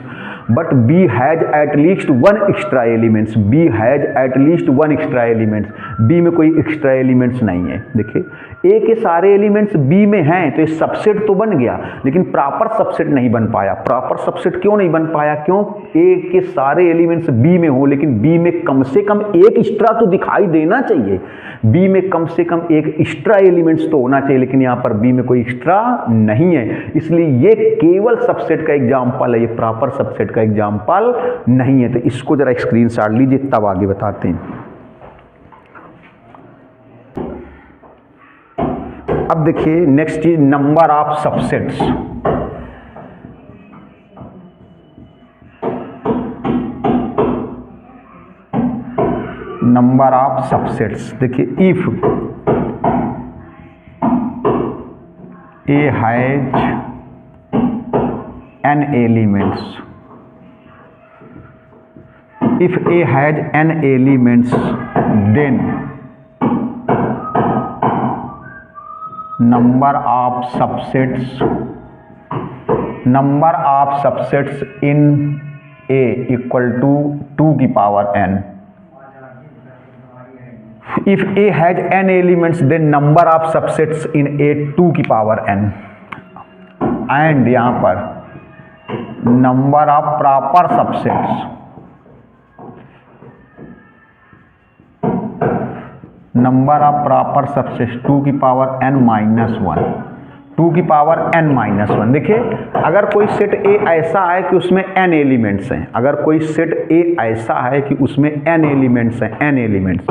A: but B has at least one extra elements, B has at least one extra elements, B में कोई एक्स्ट्रा एलिमेंट्स नहीं है। देखिए ए के सारे एलिमेंट्स बी में हैं तो ये सबसेट तो बन गया, लेकिन प्रॉपर सबसेट नहीं बन पाया। प्रॉपर सबसेट क्यों नहीं बन पाया? क्यों? ए के सारे एलिमेंट्स बी में हो, लेकिन बी में कम से कम एक एक्स्ट्रा तो दिखाई देना चाहिए, बी में कम से कम एक एक्स्ट्रा एलिमेंट्स तो होना चाहिए, लेकिन यहाँ पर बी में कोई एक्स्ट्रा नहीं है, इसलिए ये केवल सबसेट का एग्जाम्पल है, ये प्रॉपर सबसेट का एग्जाम्पल नहीं है। तो इसको जरा स्क्रीनशॉट लीजिए, तब आगे बताते हैं। अब देखिए नेक्स्ट चीज, number of subsets. Number of subsets, देखिए if A has n elements, if A has n elements then number of subsets in A equal to 2 की power n। if A has n elements then number of subsets in A 2 की पावर n, and यहाँ पर number of proper subsets, number of proper subsets 2 की पावर n माइनस 1, 2 की पावर n माइनस 1। देखिए अगर कोई सेट ए ऐसा है कि उसमें n एलिमेंट्स हैं, अगर कोई सेट ए ऐसा है कि उसमें n एलिमेंट्स हैं, n एलिमेंट्स,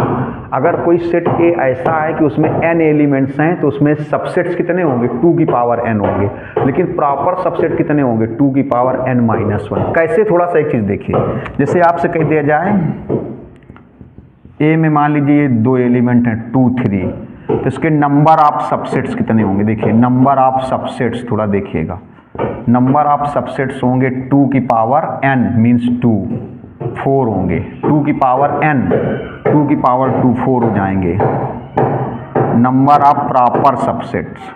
A: अगर कोई सेट ए ऐसा है कि उसमें n एलिमेंट्स हैं तो उसमें सबसेट्स कितने होंगे? 2 की पावर n होंगे, लेकिन प्रॉपर सबसेट कितने होंगे? 2 की पावर n माइनस 1। कैसे? थोड़ा सा एक चीज़ देखिए, जैसे आपसे कह दिया जाए ए में मान लीजिए ये 2 एलिमेंट हैं 2 3, तो इसके नंबर ऑफ सबसेट्स कितने होंगे? देखिए नंबर ऑफ सबसेट्स थोड़ा देखिएगा, नंबर ऑफ सबसेट्स होंगे 2 की पावर n मीन्स 2, 4 होंगे, 2 की पावर n, 2 की पावर 2 4 हो जाएंगे। नंबर ऑफ प्रॉपर सबसेट्स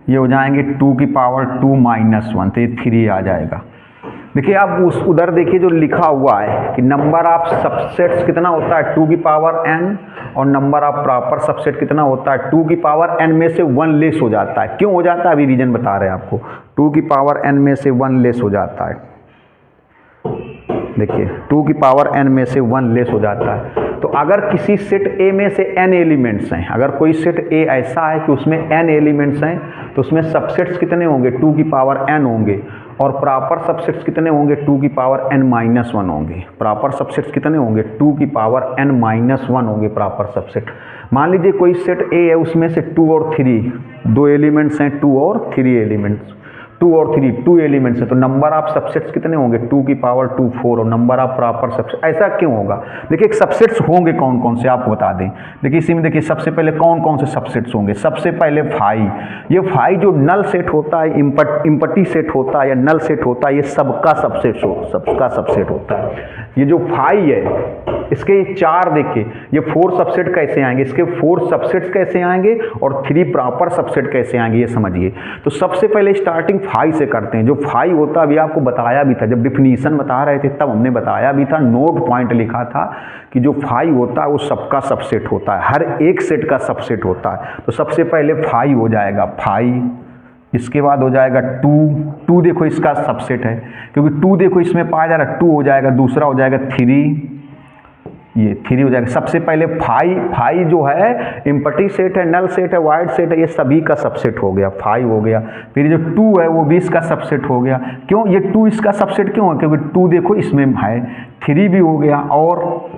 A: ये हो जाएंगे 2 की पावर 2 माइनस 1, तो ये 3 आ जाएगा। देखिए आप उस उधर देखिए जो लिखा हुआ है कि नंबर ऑफ सबसेट्स कितना होता है? 2 की पावर n, और नंबर ऑफ प्रॉपर सबसेट कितना होता है? 2 की पावर n में से 1 लेस हो जाता है। क्यों हो जाता है? अभी रीजन बता रहे हैं आपको। 2 की पावर n में से 1 लेस हो जाता है। देखिए 2 की पावर n में से 1 लेस हो जाता है। तो अगर किसी सेट A में से n एलिमेंट्स हैं, अगर कोई सेट A ऐसा है कि उसमें n एलिमेंट्स हैं तो उसमें सबसेट्स कितने होंगे? 2 की पावर n होंगे, और प्रॉपर सबसेट्स कितने होंगे? 2 की पावर n माइनस 1 होंगे। प्रॉपर सबसेट्स कितने होंगे? 2 की पावर n माइनस 1 होंगे प्रॉपर सबसेट। मान लीजिए कोई सेट A है, उसमें से 2 और 3, 2 एलिमेंट्स हैं, 2 और 3 एलिमेंट्स, 2 और 3 2 एलिमेंट्स है, तो नंबर ऑफ सबसेट्स कितने होंगे? 2 की पावर 2 4, और नंबर ऑफ प्रॉपर सबसेट। ऐसा क्यों होगा? देखिए सबसेट्स होंगे कौन कौन से आपको बता दें। देखिए इसी में देखिए सबसे पहले कौन कौन से सबसेट्स होंगे। सबसे पहले फाई, ये फाई जो नल सेट होता है, इम्पटी सेट होता है या नल सेट होता है, ये सबका सबसेट होता है। ये जो फाई है इसके 4 देखिए, ये 4 सबसेट कैसे आएंगे, इसके 4 सबसेट्स कैसे आएंगे और 3 प्रॉपर सबसेट कैसे आएंगे, ये समझिए। तो सबसे पहले स्टार्टिंग फाई से करते हैं। जो फाई होता है अभी आपको बताया भी था, जब डिफिनीशन बता रहे थे तब हमने बताया भी था, नोट पॉइंट लिखा था कि जो फाई होता है वो सबका सबसेट होता है, हर एक सेट का सबसेट होता है। तो सबसे पहले फाई हो जाएगा, फाई, इसके बाद हो जाएगा 2 देखो इसका सबसेट है, क्योंकि 2 देखो इसमें पाया जा रहा है, 2 हो जाएगा। दूसरा हो जाएगा 3, ये 3 हो जाएगा। सबसे पहले फाई जो है इम्पटी सेट है, नल सेट है, वाइड सेट है, ये सभी का सबसेट हो गया, फाई हो गया। फिर जो 2 है वो भी इसका सबसेट हो गया। क्यों ये 2 इसका सबसेट क्यों है? क्योंकि 2 देखो इसमें है, 3 भी हो गया, और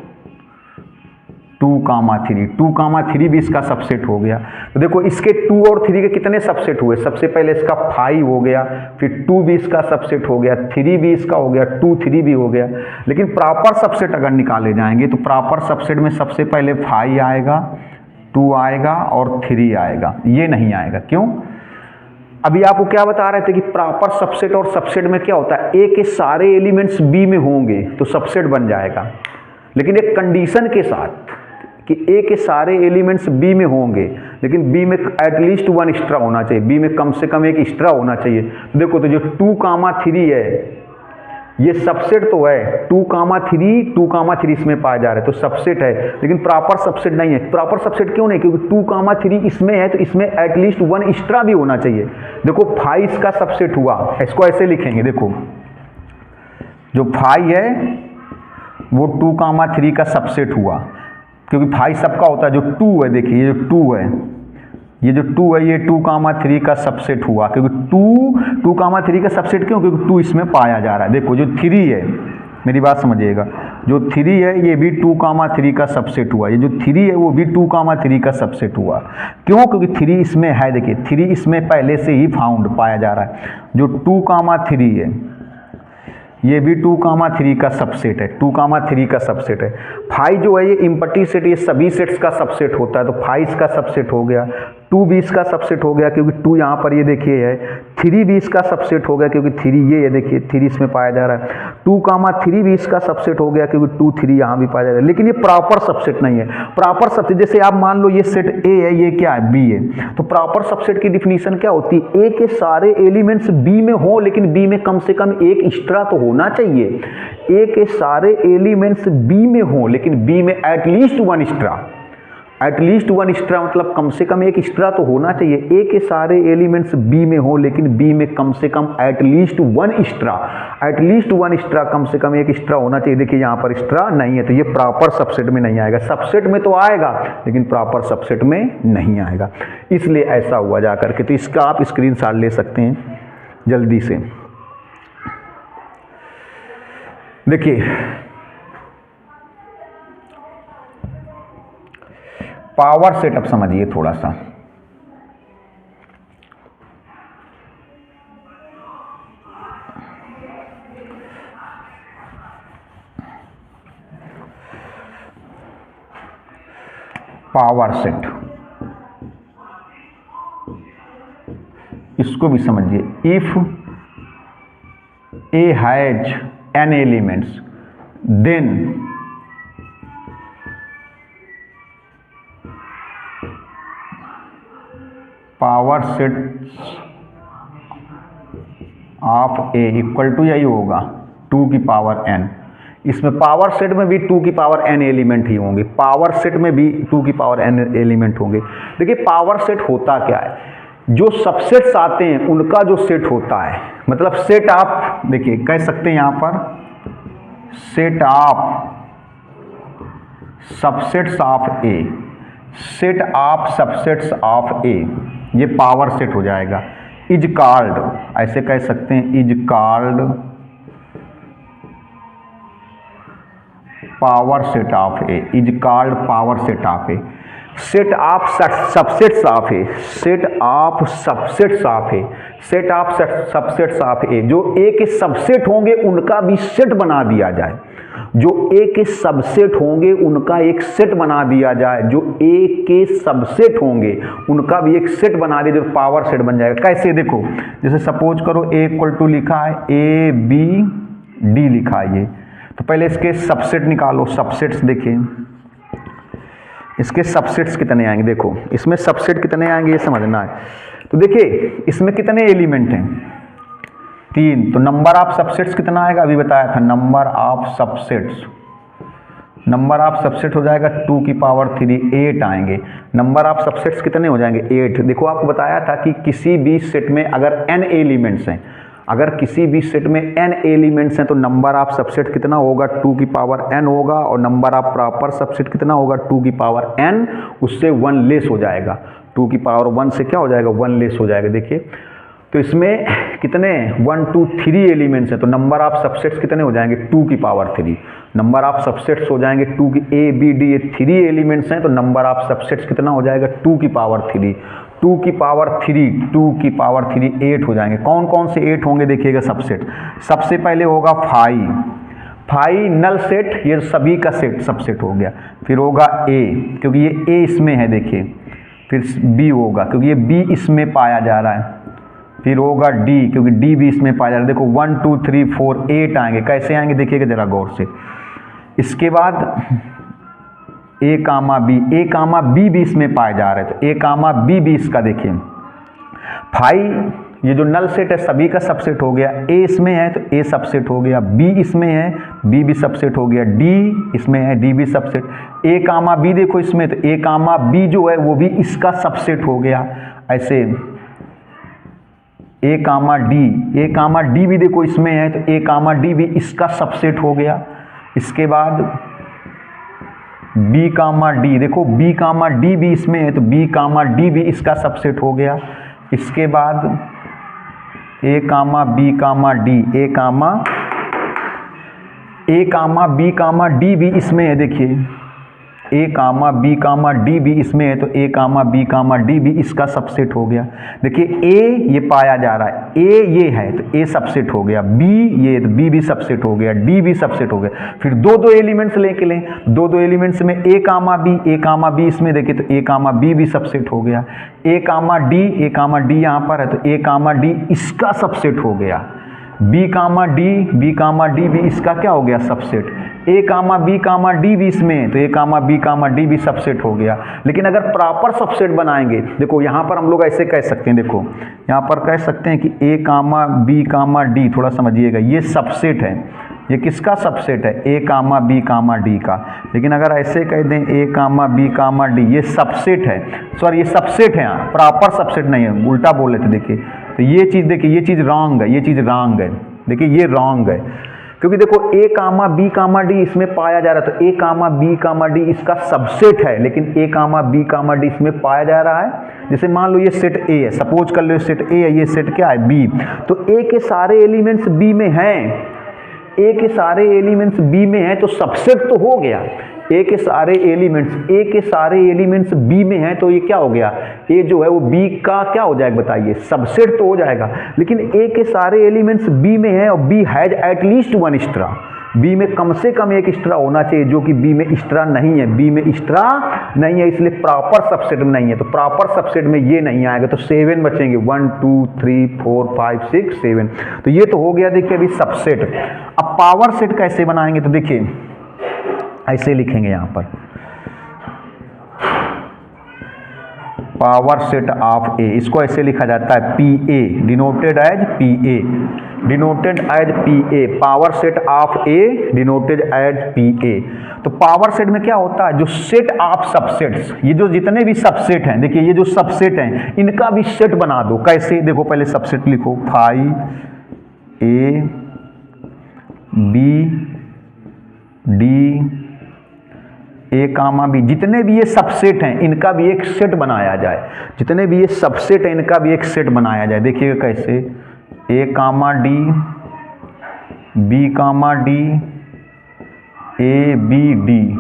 A: 2,3 भी इसका सबसेट हो गया। तो देखो इसके 2 और 3 के कितने सबसेट हुए? सबसे पहले इसका 5 हो गया, फिर 2 भी इसका सबसेट हो गया, 3 भी इसका हो गया, 2 3 भी हो गया। लेकिन प्रॉपर सबसेट अगर निकाले जाएंगे तो प्रॉपर सबसेट में सबसे पहले 5 आएगा, 2 आएगा और 3 आएगा, ये नहीं आएगा। क्यों? अभी आपको क्या बता रहे थे कि प्रॉपर सबसेट और सबसेट में क्या होता है, ए के सारे एलिमेंट्स बी में होंगे तो सबसेट बन जाएगा, लेकिन एक कंडीशन के साथ। कि ए के सारे एलिमेंट्स बी में होंगे, लेकिन बी में एटलीस्ट वन एक्स्ट्रा होना चाहिए, बी में कम से कम एक एक्स्ट्रा होना चाहिए। देखो तो जो 2,3 है ये सबसेट तो है, 2,3 इसमें पाया जा रहा है तो सबसेट है, लेकिन प्रॉपर सबसेट नहीं है। प्रॉपर सबसेट क्यों नहीं? क्योंकि 2,3 इसमें है तो इसमें एटलीस्ट वन एक्स्ट्रा भी होना चाहिए। देखो 5 इसका सबसेट हुआ, इसको ऐसे लिखेंगे, देखो जो 5 है वो 2,3 का सबसेट हुआ, क्योंकि 5 सबका होता है। जो 2 है, देखिए ये जो 2 है, ये जो 2 है ये 2,3 का सबसेट हुआ, क्योंकि 2,3 का सबसेट क्यों? क्योंकि 2 इसमें पाया जा रहा है। देखो जो 3 है, मेरी बात समझिएगा, जो 3 है ये भी 2,3 का सबसेट हुआ, ये जो 3 है वो भी 2,3 का सबसेट हुआ। क्यों? क्योंकि 3 इसमें है, देखिए 3 इसमें पहले से ही फाउंड पाया जा रहा है। जो 2,3 है ये भी 2,3 का सबसेट है, 2,3 का सबसेट है। 5 जो है ये इम्पटी सेट, ये सभी सेट्स का सबसेट होता है, तो 5 इसका सबसेट हो गया। 2 भी इसका सबसेट हो गया, क्योंकि 2 यहाँ पर ये देखिए है। 3 भी इसका सबसेट हो गया, क्योंकि 3 ये देखिए 3 इसमें पाया जा रहा है। 2,3 भी इसका सबसेट हो गया, क्योंकि 2, 3 यहाँ भी पाया जा रहा है। लेकिन ये प्रॉपर सबसेट नहीं है। प्रॉपर सबसेट जैसे आप मान लो ये सेट ए है, ये क्या है? बी है। तो प्रॉपर सबसेट की डिफिनीशन क्या होती है? ए के सारे एलिमेंट्स बी में हो, लेकिन बी में कम से कम एक एक्स्ट्रा तो होना चाहिए। ए के सारे एलिमेंट्स बी में हो, लेकिन बी में at least one extra, at least one extra मतलब कम से कम एक एक्स्ट्रा तो होना चाहिए। ए के सारे एलिमेंट्स बी में हो, लेकिन बी में कम से कम at least one extra, at least one extra, कम से कम एक एक्स्ट्रा होना चाहिए। देखिए यहाँ पर एक्स्ट्रा नहीं है, तो ये प्रॉपर सबसेट में नहीं आएगा। सबसेट में तो आएगा, लेकिन प्रॉपर सबसेट में नहीं आएगा, इसलिए ऐसा हुआ जा करके। तो इसका आप स्क्रीनशॉट ले सकते हैं जल्दी से। देखिए पावर सेटअप समझिए थोड़ा सा। पावर सेट, इसको भी समझिए। If A has n elements, then power set of A equal to यही होगा 2 की पावर n। इसमें पावर सेट में भी 2 की पावर n एलिमेंट ही होंगे, पावर सेट में भी 2 की पावर n एलिमेंट होंगे। देखिए पावर सेट होता क्या है? जो सबसेट्स आते हैं उनका जो सेट होता है, मतलब सेट आप देखिए कह सकते हैं यहाँ पर set of subsets of A, set of subsets of A, ये पावर सेट हो जाएगा। इज कॉल्ड, ऐसे कह सकते हैं, is called power set of A, is called power set of A. Set of subsets of A, set of subsets of A, set of subsets of A, जो ए के सबसेट होंगे उनका भी सेट बना दिया जाए, जो ए के सबसेट होंगे उनका एक सेट बना दिया जाए, जो ए के सबसेट होंगे उनका भी एक सेट बना दिया, जो पावर सेट बन जाएगा। कैसे? देखो जैसे सपोज करो ए इक्वल टू लिखा है, ए बी डी लिखा है ये, तो पहले इसके सबसेट निकालो। सबसेट्स देखिए इसके सबसेट्स कितने आएंगे, देखो इसमें सबसेट कितने आएंगे ये समझना है। तो देखिए इसमें कितने एलिमेंट हैं? 3, तो नंबर ऑफ सबसेट्स कितना आएगा? अभी बताया था, number of subsets, number of subset हो जाएगा 2 की पावर 3, 8 आएंगे। नंबर ऑफ सबसेट्स कितने हो जाएंगे? 8। देखो आपको बताया था कि किसी भी सेट में अगर n एलिमेंट्स हैं, अगर किसी भी सेट में n एलिमेंट्स हैं तो नंबर ऑफ सबसेट कितना होगा? 2 की पावर n होगा, और नंबर ऑफ प्रॉपर सबसेट कितना होगा? 2 की पावर n, उससे 1 लेस हो जाएगा। 2 की पावर 1 से क्या हो जाएगा? 1 लेस हो जाएगा। देखिए तो इसमें कितने 1 2 3 एलिमेंट्स हैं, तो नंबर ऑफ सबसेट्स कितने हो जाएंगे? 2 की पावर 3। नंबर ऑफ सबसेट्स हो जाएंगे 2 की, ए बी डी ये 3 एलिमेंट्स हैं, तो नंबर ऑफ सबसेट्स कितना हो जाएगा? 2 की पावर 3। 2 की पावर 3, 2 की पावर 3 8 हो जाएंगे। कौन कौन से 8 होंगे देखिएगा सबसेट? सबसे पहले होगा 5 नल सेट, ये सभी का सेट सबसेट हो गया। फिर होगा ए, क्योंकि ये ए इसमें है देखिए। फिर बी होगा, क्योंकि ये बी इसमें पाया जा रहा है। फिर होगा डी, क्योंकि डी भी इसमें पाया जा रहा है। देखो 1 2 3 4 8 आएंगे। कैसे आएंगे देखिएगा जरा गौर से। इसके बाद ए कामा बी, ए कामा बी भी इसमें पाए जा रहे हैं, तो ए कामा बी भी इसका देखिए फाई, ये जो नल सेट है सभी का सबसेट हो गया। ए इसमें है तो ए सबसेट हो गया, बी इसमें है बी भी सबसेट हो गया, डी इसमें है डी भी सबसेट। ए कामा बी देखो इसमें, तो ए कामा बी जो है वो भी इसका सबसेट हो गया। ऐसे ए कामा डी भी देखो इसमें है, तो ए कामा डी भी इसका सबसेट हो गया। इसके बाद बी कामा डी, देखो बी कामा डी भी इसमें है, तो बी कामा डी भी इसका सबसेट हो गया। इसके बाद ए comma B comma D, A comma B comma D भी इसमें है, देखिए ए कामा बी कामा डी भी इसमें है, तो ए कामा बी कामा डी भी इसका सबसेट हो गया। देखिए ए ये पाया जा रहा है, ए ये है तो ए सबसेट हो गया, बी ये तो बी भी सबसेट हो गया, डी भी सबसेट हो गया। फिर दो एलिमेंट्स लेके लें, दो एलिमेंट्स में ए कामा बी इसमें देखिए तो ए कामा बी भी सबसेट हो गया। ए कामा डी यहाँ पर है, तो ए कामा डी इसका सबसेट हो गया। बी कामा डी भी इसका क्या हो गया सबसेट। ए कामा डी भी इसमें है, तो ए कामा डी भी सबसेट हो गया। लेकिन अगर प्रॉपर सबसेट बनाएंगे, देखो यहाँ पर हम लोग ऐसे कह सकते हैं, देखो यहाँ पर कह सकते हैं कि ए कामा डी, थोड़ा समझिएगा ये सबसेट है, ये किसका सबसेट है, ए कामा डी का। लेकिन अगर ऐसे कह दें ए कामा डी ये सबसेट है, सॉरी ये सबसेट है, यहाँ प्रॉपर सबसेट नहीं है, उल्टा बोल रहे थे। देखिए तो ये चीज़ देखिए, ये चीज़ रॉन्ग है, ये चीज़ रॉन्ग है, देखिए ये रॉन्ग है, क्योंकि देखो ए कामा डी इसमें पाया जा रहा है, तो ए कामा डी इसका सबसेट है, लेकिन ए कामा डी इसमें पाया जा रहा है। जैसे मान लो ये सेट ए है, सपोज कर लो सेट ए है, ये सेट क्या है बी, तो ए के सारे एलिमेंट्स बी में हैं, ए के सारे एलिमेंट्स बी में हैं, तो सबसेट तो हो गया। ए के सारे एलिमेंट्स बी में हैं, तो ये क्या हो गया, ए जो है वो बी का क्या हो जाएगा बताइए, सबसेट तो हो जाएगा। लेकिन ए के सारे एलिमेंट्स बी में हैं और B has at least one extra, B में कम से कम एक एक्स्ट्रा होना चाहिए, जो कि बी में एक्स्ट्रा नहीं है, बी में एक्स्ट्रा नहीं है, इसलिए प्रॉपर सबसेट में नहीं है। तो प्रॉपर सबसेट में ये नहीं आएगा, तो 7 बचेंगे, 1 2 3 4 5 6 7। तो ये तो हो गया देखिए अभी सबसेट। अब पावर सेट कैसे बनाएंगे, तो देखिए ऐसे लिखेंगे यहाँ पर, पावर सेट ऑफ ए, इसको ऐसे लिखा जाता है P A, denoted as P A, power set of A denoted as P A. तो पावर सेट में क्या होता है, जो सेट ऑफ सबसेट्स, ये जो जितने भी सबसेट हैं, देखिए ये जो सबसेट हैं इनका भी सेट बना दो। कैसे, देखो पहले सबसेट लिखो, phi A B D A comma B, जितने भी ये सबसेट हैं इनका भी एक सेट बनाया जाए, जितने भी ये सबसेट हैं इनका भी एक सेट बनाया जाए। देखिएगा कैसे, A comma D B comma D A B D,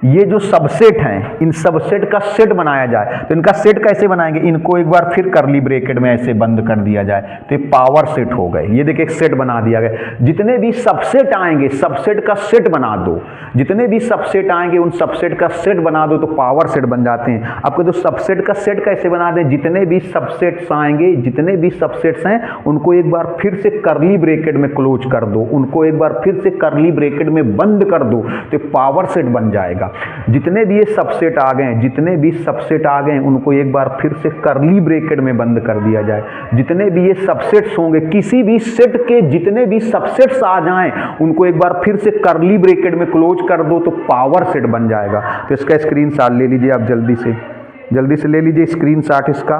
A: ये जो सबसेट हैं इन सबसेट का सेट बनाया जाए। तो इनका सेट कैसे बनाएंगे, इनको एक बार फिर करली ब्रैकेट में ऐसे बंद कर दिया जाए, तो ये पावर सेट हो गए। ये देखिए एक सेट बना दिया गया, जितने भी सबसेट आएंगे सबसेट का सेट बना दो, जितने भी सबसेट आएंगे उन सबसेट का सेट बना दो, तो पावर सेट बन जाते हैं। आपको जो सबसेट का सेट कैसे बना दें, जितने भी सबसेट्स आएंगे, जितने भी सबसेट्स हैं उनको एक बार फिर से करली ब्रैकेट में क्लोज कर दो, उनको एक बार फिर से करली ब्रैकेट में बंद कर दो, तो पावर सेट बन जाएगा। जितने भी ये सबसेट आ गए, जितने भी सबसेट आ गए उनको एक बार फिर से करली ब्रैकेट में बंद कर दिया जाए। जितने भी ये सबसेट्स होंगे, किसी भी सेट के जितने भी सबसेट्स आ जाएं उनको एक बार फिर से करली ब्रैकेट में क्लोज कर दो, तो पावर सेट बन जाएगा। तो इसका स्क्रीनशॉट ले लीजिए आप, जल्दी से ले लीजिए स्क्रीनशॉट इसका।